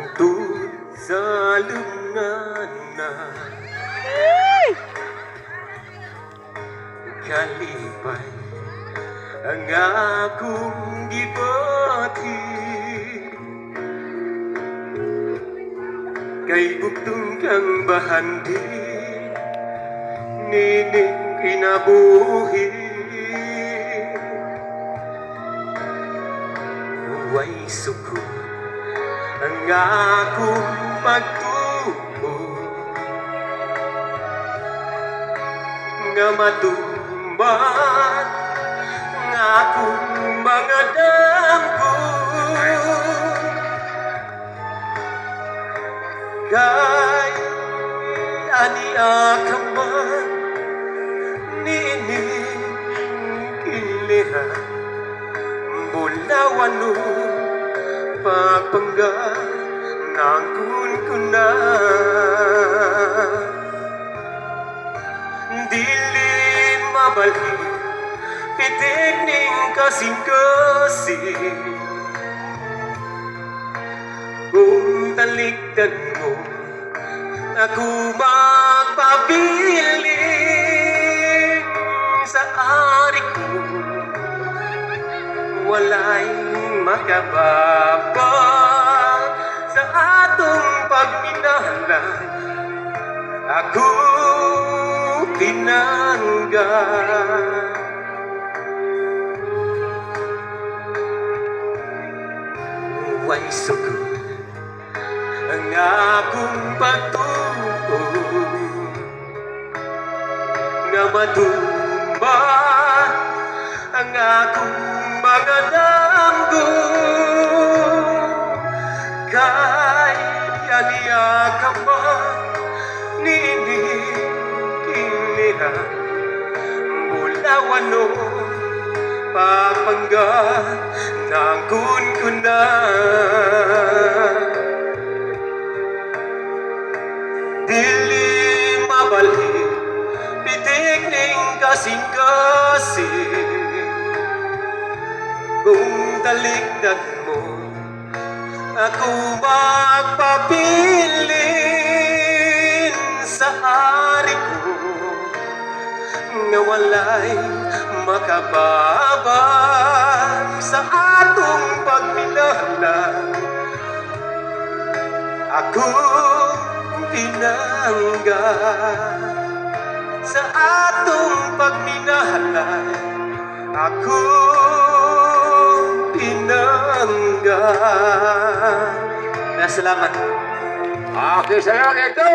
hantod sa lungana. Kalipay ang akong gibati, kay bugtong kang bahandi nining kinabuhi. Huway sukod ang akong pagtuo nga matumbat ng akong mga damgo. Kay aniya ka man nining kilihan, bulawan no pagpangga nangkun ko na. Dili mabalhin pitik ning kasing-kasing, kung talikdan mo ako magpapiling sa ari ko, walay makababa sa atong pagminahalan. Ako pinangga, huway sugod ang akong pagtuo nga matumba ang akong mga damgo. Kay aniya ka man nining kilihan, bulawan no papangga nangkun ko na. Dili mabalhin pitik ning kasing-kasing, kung talikdan mo ako magpapilin sa ari ko, nga walay makababag sa atong pagminahalan. Ako pinangga sa atong pagminahalan. Ako pinangga. Salamat. Okay, salamat ito.